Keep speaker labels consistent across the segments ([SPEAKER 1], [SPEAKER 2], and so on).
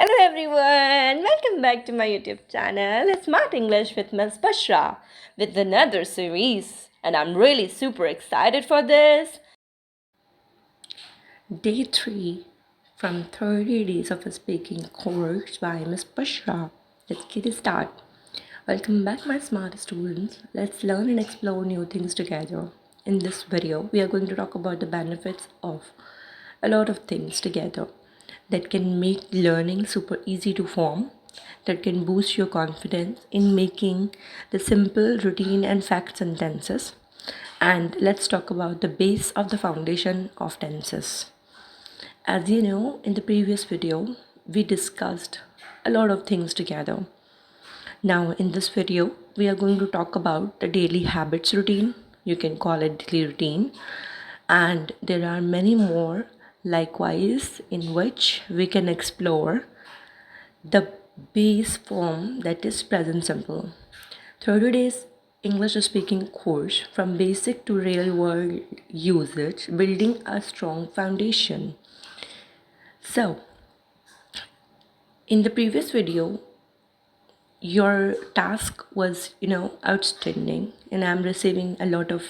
[SPEAKER 1] Hello everyone, welcome back to my YouTube channel, Smart English with Miss Bushra, with another series, and I'm really super excited for this. Day 3 from 30 Days of a Speaking course by Miss Bushra. Let's get it started. Welcome back my smart students. Let's learn and explore new things together. In this video, we are going to talk about the benefits of a lot of things together that can make learning super easy to form, that can boost your confidence in making the simple routine and fact sentences. And let's talk about the base of the foundation of tenses. As you know, in the previous video, we discussed a lot of things together. Now, in this video, we are going to talk about the daily habits routine. You can call it daily routine. And there are many more, likewise, in which we can explore the base form that is present simple. 30 days English speaking course from basic to real world usage, building a strong foundation. So, in the previous video, your task was outstanding, and I'm receiving a lot of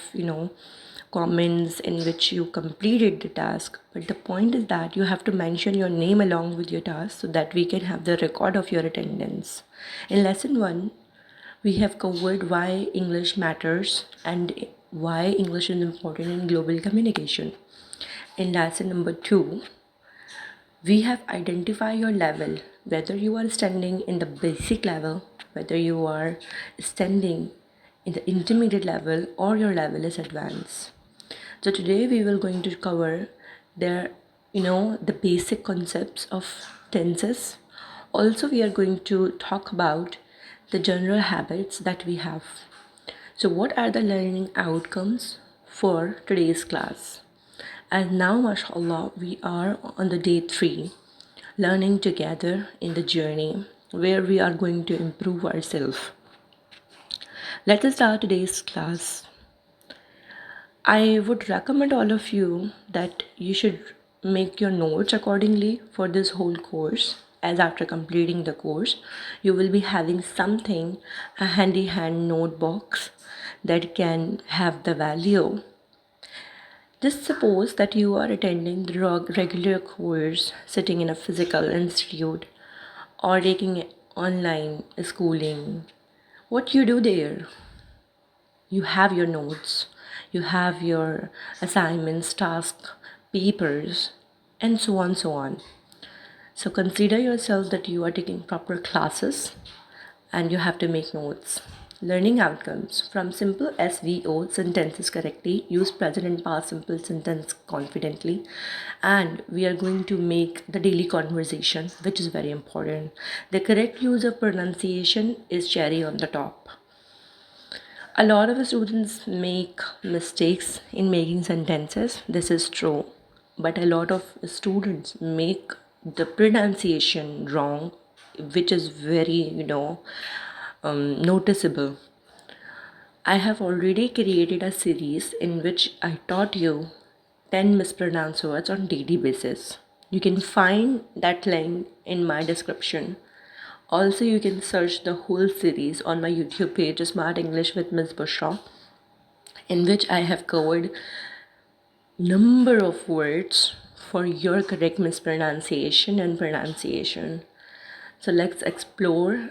[SPEAKER 1] comments in which you completed the task. But the point is that you have to mention your name along with your task so that we can have the record of your attendance. In lesson 1, we have covered why English matters and why English is important in global communication. In lesson number 2, we have identified your level, whether you are standing in the basic level, whether you are standing in the intermediate level, or your level is advanced. So today we will going to cover the basic concepts of tenses. Also, we are going to talk about the general habits that we have. So what are the learning outcomes for today's class? And now, mashallah, we are on the day 3, learning together in the journey where we are going to improve ourselves. Let us start today's class. I would recommend all of you that you should make your notes accordingly for this whole course, as after completing the course, you will be having something, a handy hand note box that can have the value. Just suppose that you are attending the regular course, sitting in a physical institute, or taking online schooling. What you do there? You have your notes, you have your assignments, tasks, papers, and so on, so on. So consider yourself that you are taking proper classes and you have to make notes. Learning outcomes from simple SVO sentences correctly, use present and past simple sentence confidently, and we are going to make the daily conversation, which is very important. The correct use of pronunciation is cherry on the top. A lot of students make mistakes in making sentences. This is true, but a lot of students make the pronunciation wrong, which is very noticeable. I have already created a series in which I taught you 10 mispronounced words on daily basis. You can find that link in my description. Also, you can search the whole series on my YouTube page, Smart English with Miss Bushra, in which I have covered number of words for your correct mispronunciation and pronunciation. So let's explore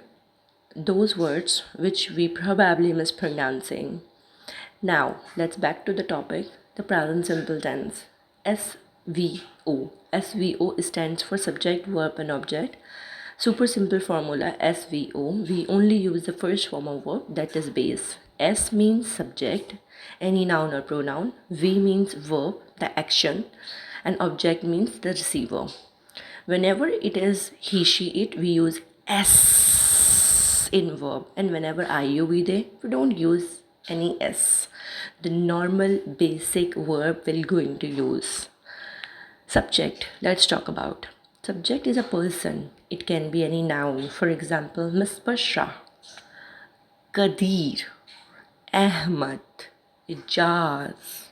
[SPEAKER 1] those words which we probably mispronouncing. Now, let's back to the topic, the present simple tense. SVO. SVO stands for subject, verb, and object. Super simple formula SVO. We only use the first form of verb, that is base. S means subject, any noun or pronoun. V means verb, the action, and object means the receiver. Whenever it is he, she, it, we use S in verb, and whenever I, you, we, they, we don't use any S. The normal basic verb we're going to use. Subject, let's talk about. Subject is a person. It can be any noun. For example, Miss Bushra, Qadeer, Ahmad, Ijaz,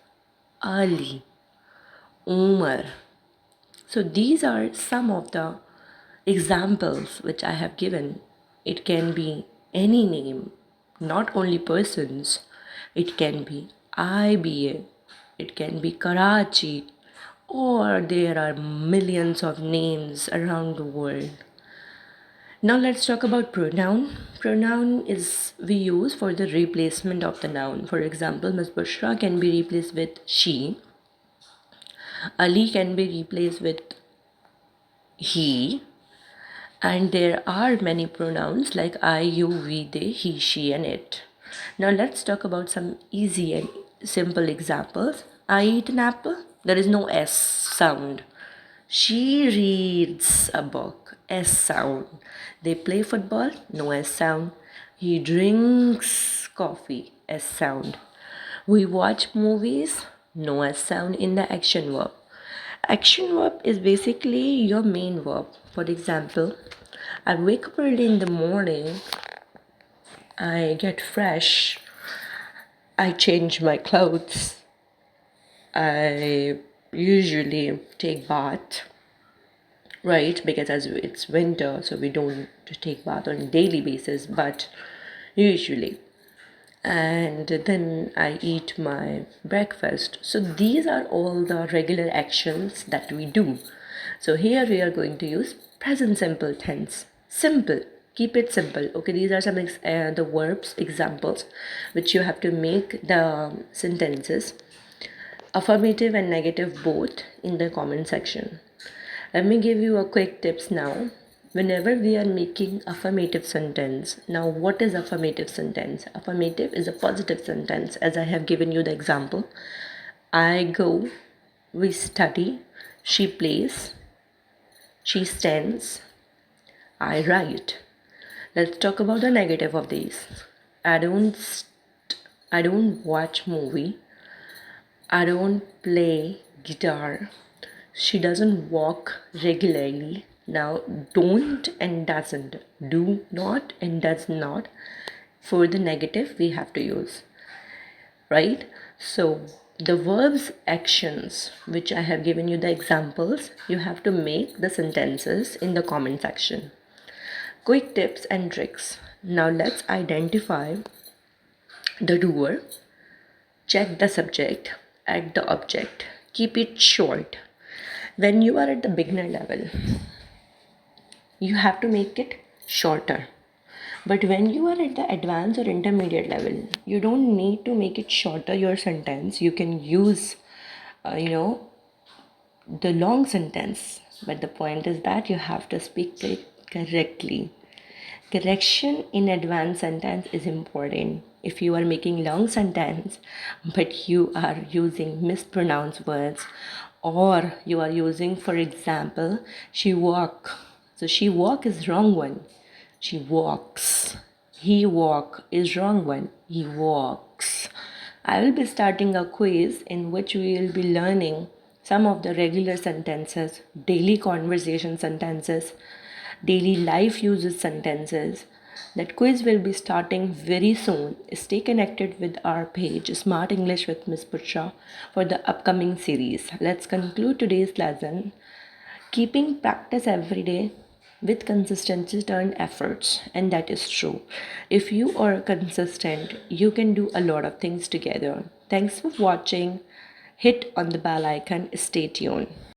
[SPEAKER 1] Ali, Umar. So these are some of the examples which I have given, it can be any name, not only persons. It can be IBA, it can be Karachi, or there are millions of names around the world. Now let's talk about pronoun. Pronoun is we use for the replacement of the noun. For example, Miss Bushra can be replaced with she. Ali can be replaced with he. And there are many pronouns like I, you, we, they, he, she, and it. Now let's talk about some easy and simple examples. I eat an apple. There is no S sound. She reads a book. S sound. They play football. No S sound. He drinks coffee. S sound. We watch movies. No S sound in the action verb. Action verb is basically your main verb. For example, I wake up early in the morning, I get fresh, I change my clothes, I usually take bath, right? Because as it's winter, so we don't take bath on a daily basis, but usually. And then I eat my breakfast. So these are all the regular actions that we do. So here we are going to use present simple tense. Simple. Keep it simple. Okay, these are some the verbs examples which you have to make the sentences affirmative and negative both in the comment section. Let me give you a quick tips now. Whenever we are making affirmative sentence, now what is affirmative sentence? Affirmative is a positive sentence, as I have given you the example. I go, we study, she plays, she stands, I write. Let's talk about the negative of these. I don't watch movie. I don't play guitar. She doesn't walk regularly. Now, don't and doesn't. Do not and does not. For the negative, we have to use. Right? So, the verbs, actions, which I have given you the examples, you have to make the sentences in the comment section. Quick tips and tricks. Now, let's identify the doer, check the subject, add the object, keep it short. When you are at the beginner level, you have to make it shorter. But when you are at the advanced or intermediate level, you don't need to make it shorter your sentence. You can use, the long sentence. But the point is that you have to speak it correctly. Correction in advanced sentence is important. If you are making long sentence but you are using mispronounced words, or you are using, for example, she walk. So she walk is wrong one. She walks. He walk is wrong one. He walks. I will be starting a quiz in which we will be learning some of the regular sentences, daily conversation sentences, daily life uses sentences. That quiz will be starting very soon. Stay connected with our page Smart English with Miss Bushra for the upcoming series. Let's conclude today's lesson. Keeping practice every day with consistency turn efforts, and that is true. If you are consistent, you can do a lot of things together. Thanks for watching. Hit on the bell icon. Stay tuned.